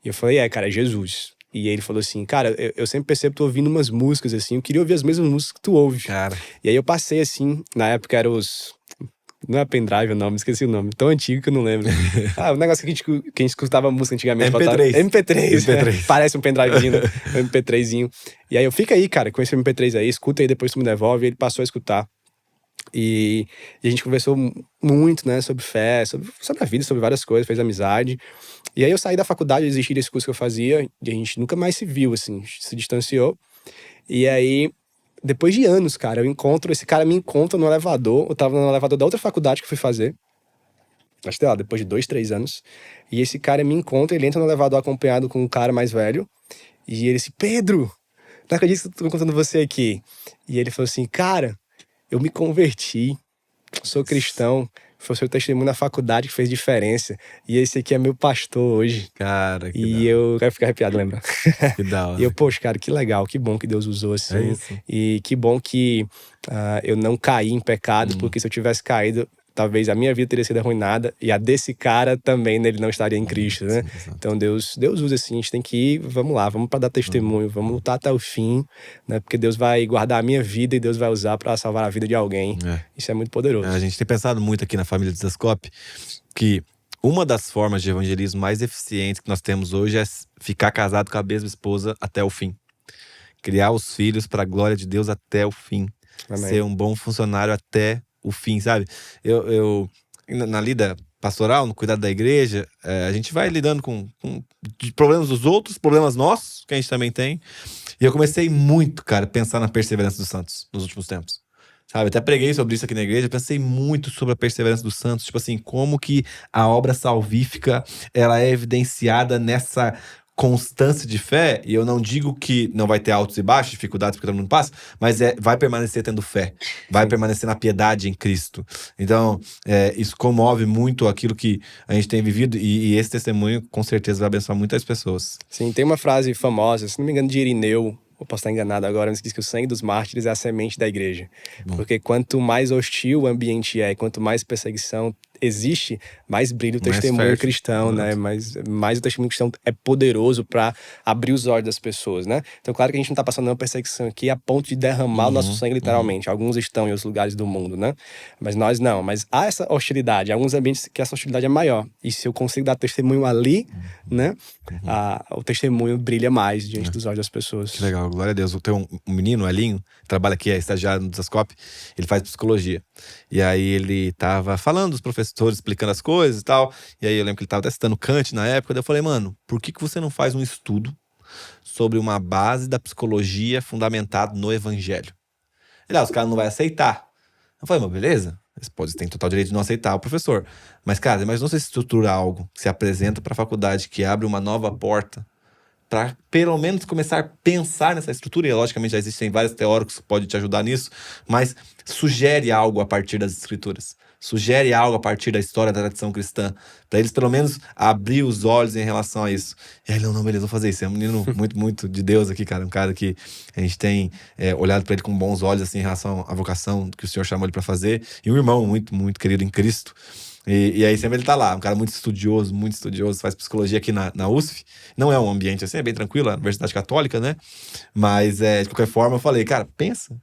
E eu falei, cara, é Jesus. E ele falou assim, cara, eu sempre percebo que tu ouvindo umas músicas, assim, eu queria ouvir as mesmas músicas que tu ouve. Cara. E aí eu passei, assim, na época era os... Não é pendrive o nome, esqueci o nome. Tão antigo que eu não lembro. O negócio que a gente escutava música antigamente. MP3. MP3. Parece um pendrivezinho, né? Um MP3zinho. E aí eu, fica aí, cara, com esse MP3 aí, escuta aí, depois tu me devolve. E ele passou a escutar. E a gente conversou muito, né, sobre fé, sobre a vida, sobre várias coisas, fez amizade. E aí eu saí da faculdade, desisti desse curso que eu fazia, e a gente nunca mais se viu, assim, se distanciou. E aí, depois de anos, cara, esse cara me encontra no elevador, eu tava no elevador da outra faculdade que eu fui fazer, acho que, depois de 2, 3 anos, e esse cara me encontra, ele entra no elevador acompanhado com um cara mais velho, e ele disse, Pedro, não acredito que eu tô encontrando você aqui. E ele falou assim, cara, eu me converti, sou cristão, foi o seu testemunho na faculdade que fez diferença, e esse aqui é meu pastor hoje. Cara, que E eu quero ficar arrepiado, lembra? Que da hora. E eu, poxa, cara, que legal, que bom que Deus usou assim. É isso. E que bom que eu não caí em pecado, porque se eu tivesse caído, talvez a minha vida teria sido arruinada e a desse cara também, né, ele não estaria em Cristo, né? Sim, Então Deus usa assim, a gente tem que ir, vamos lá, vamos para dar testemunho, vamos lutar até o fim, né? Porque Deus vai guardar a minha vida e Deus vai usar para salvar a vida de alguém. Isso é muito poderoso. A gente tem pensado muito aqui na família de Zascope que uma das formas de evangelismo mais eficientes que nós temos hoje é ficar casado com a mesma esposa até o fim. Criar os filhos para a glória de Deus até o fim. Amém. Ser um bom funcionário até o fim, sabe? Eu na lida pastoral, no cuidado da igreja, a gente vai lidando com problemas dos outros, problemas nossos, que a gente também tem. E eu comecei muito, cara, a pensar na perseverança dos santos nos últimos tempos. Sabe, até preguei sobre isso aqui na igreja, pensei muito sobre a perseverança dos santos, tipo assim, como que a obra salvífica, ela é evidenciada nessa constância de fé, e eu não digo que não vai ter altos e baixos, dificuldades, porque todo mundo passa, mas vai permanecer tendo fé, vai permanecer na piedade em Cristo. Então, isso comove muito aquilo que a gente tem vivido, e esse testemunho com certeza vai abençoar muitas pessoas. Sim, tem uma frase famosa, se não me engano, de Irineu, eu posso estar enganado agora, mas diz que o sangue dos mártires é a semente da igreja. Porque quanto mais hostil o ambiente é, quanto mais perseguição existe, mais brilha o testemunho cristão, né? Mais o testemunho cristão é poderoso para abrir os olhos das pessoas, né? Então, claro que a gente não tá passando uma perseguição aqui a ponto de derramar o nosso sangue literalmente. Alguns estão em outros lugares do mundo, né? Mas nós não. Mas há essa hostilidade, há alguns ambientes que essa hostilidade é maior. E se eu consigo dar testemunho ali, né? O testemunho brilha mais diante dos olhos das pessoas. Que legal, glória a Deus. Eu tenho um menino, o Elinho, trabalha aqui, é estagiário no Zascope, ele faz psicologia. E aí ele tava falando dos professores, explicando as coisas e tal. E aí eu lembro que ele tava testando Kant na época. Daí eu falei, mano, por que você não faz um estudo sobre uma base da psicologia fundamentada no evangelho? Ele, os caras não vão aceitar. Eu falei, mas beleza, eles têm total direito de não aceitar o professor. Mas, cara, imagina você estruturar algo que se apresenta pra faculdade, que abre uma nova porta para pelo menos começar a pensar nessa estrutura, e logicamente já existem vários teóricos que podem te ajudar nisso, mas sugere algo a partir das escrituras, sugere algo a partir da história da tradição cristã, para eles pelo menos abrir os olhos em relação a isso. E aí, não, beleza, vou fazer isso. É um menino muito, muito de Deus aqui, cara, um cara que a gente tem olhado para ele com bons olhos, assim, em relação à vocação que o Senhor chamou ele para fazer, e um irmão muito, muito querido em Cristo. E aí sempre ele tá lá, um cara muito estudioso, faz psicologia aqui na USF. Não é um ambiente assim, é bem tranquilo, é a Universidade Católica, né? Mas, de qualquer forma, eu falei, cara, pensa,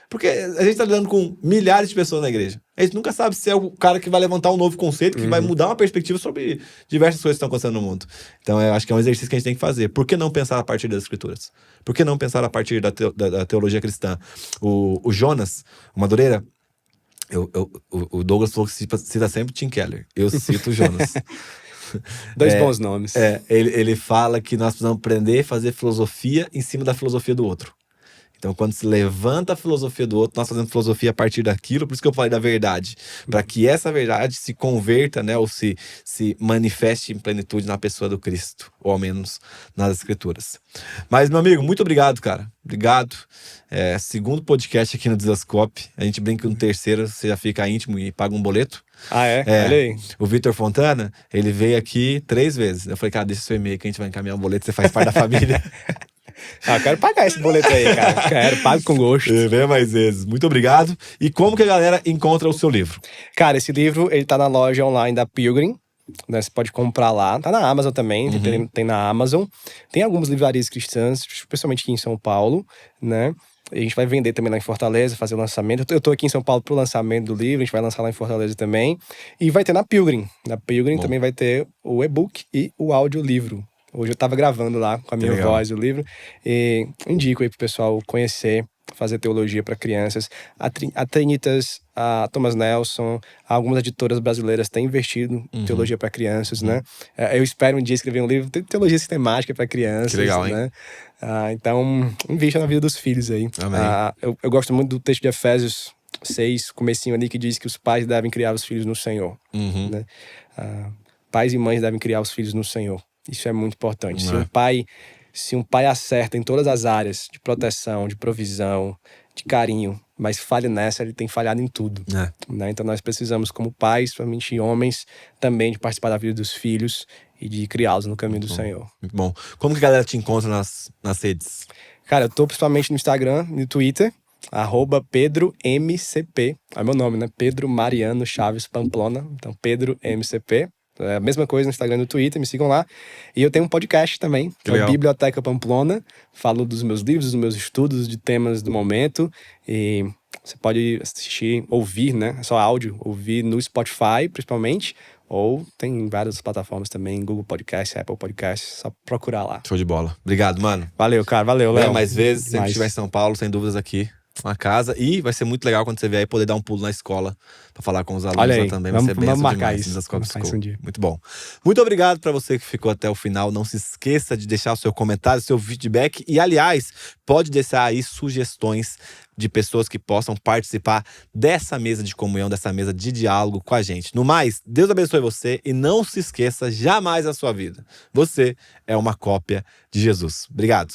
Porque a gente tá lidando com milhares de pessoas na igreja. A gente nunca sabe se é o cara que vai levantar um novo conceito, que vai mudar uma perspectiva sobre diversas coisas que estão acontecendo no mundo. Então, eu acho que é um exercício que a gente tem que fazer. Por que não pensar a partir das escrituras? Por que não pensar a partir da teologia cristã? O Jonas, o Madureira, o Douglas falou que cita sempre Tim Keller. Eu cito o Jonas. Dois bons nomes. Ele fala que nós precisamos aprender a fazer filosofia em cima da filosofia do outro. Então, quando se levanta a filosofia do outro, nós fazemos filosofia a partir daquilo. Por isso que eu falei da verdade. Para que essa verdade se converta, né? Ou se manifeste em plenitude na pessoa do Cristo. Ou ao menos nas Escrituras. Mas, meu amigo, muito obrigado, cara. Obrigado. Segundo podcast aqui no Desascope. A gente brinca que no terceiro você já fica íntimo e paga um boleto. Ah, é? Olha aí. O Vitor Fontana, ele veio aqui 3 vezes. Eu falei, cara, deixa seu e-mail que a gente vai encaminhar um boleto. Você faz parte da família. Eu quero pagar esse boleto aí, cara. Quero, pago com gosto. Vem mais vezes. Muito obrigado. E como que a galera encontra o seu livro? Cara, esse livro, ele tá na loja online da Pilgrim, né? Você pode comprar lá. Tá na Amazon também, tem na Amazon. Tem algumas livrarias cristãs, especialmente aqui em São Paulo, né? A gente vai vender também lá em Fortaleza, fazer o lançamento. Eu tô aqui em São Paulo pro lançamento do livro, a gente vai lançar lá em Fortaleza também. E vai ter na Pilgrim. Na Pilgrim também vai ter o e-book e o audiolivro. Hoje eu tava gravando lá com a minha voz o livro. E indico aí pro pessoal conhecer, fazer teologia para crianças. A Trinitas, a Thomas Nelson, algumas editoras brasileiras têm investido em teologia para crianças, né? Eu espero um dia escrever um livro de teologia sistemática para crianças. Que legal, né? Então, invista na vida dos filhos aí. Amém. Eu gosto muito do texto de Efésios 6, comecinho ali, que diz que os pais devem criar os filhos no Senhor. Né? Pais e mães devem criar os filhos no Senhor. Isso é muito importante. Se um pai acerta em todas as áreas de proteção, de provisão, de carinho, mas falha nessa, ele tem falhado em tudo. Né? Então nós precisamos, como pais, principalmente homens, também de participar da vida dos filhos e de criá-los no caminho do Senhor. Muito bom. Como que a galera te encontra nas redes? Cara, eu tô principalmente no Instagram, no Twitter, @PedroMCP. É meu nome, né? Pedro Mariano Chaves Pamplona. Então, PedroMCP. É a mesma coisa no Instagram e no Twitter, me sigam lá. E eu tenho um podcast também, que é a Biblioteca Pamplona. Falo dos meus livros, dos meus estudos, de temas do momento. E você pode assistir, ouvir, né? É só áudio, ouvir no Spotify, principalmente. Ou tem várias plataformas também, Google Podcast, Apple Podcast, só procurar lá. Show de bola. Obrigado, mano. Valeu, cara. Valeu, Léo. Mais vezes, sempre que estiver em São Paulo, sem dúvidas aqui. Uma casa, e vai ser muito legal quando você vier aí poder dar um pulo na escola pra falar com os alunos lá também. Vai ser bem marcar isso. Um dia. Muito bom. Muito obrigado pra você que ficou até o final. Não se esqueça de deixar o seu comentário, seu feedback. E, aliás, pode deixar aí sugestões de pessoas que possam participar dessa mesa de comunhão, dessa mesa de diálogo com a gente. No mais, Deus abençoe você e não se esqueça jamais a sua vida. Você é uma cópia de Jesus. Obrigado.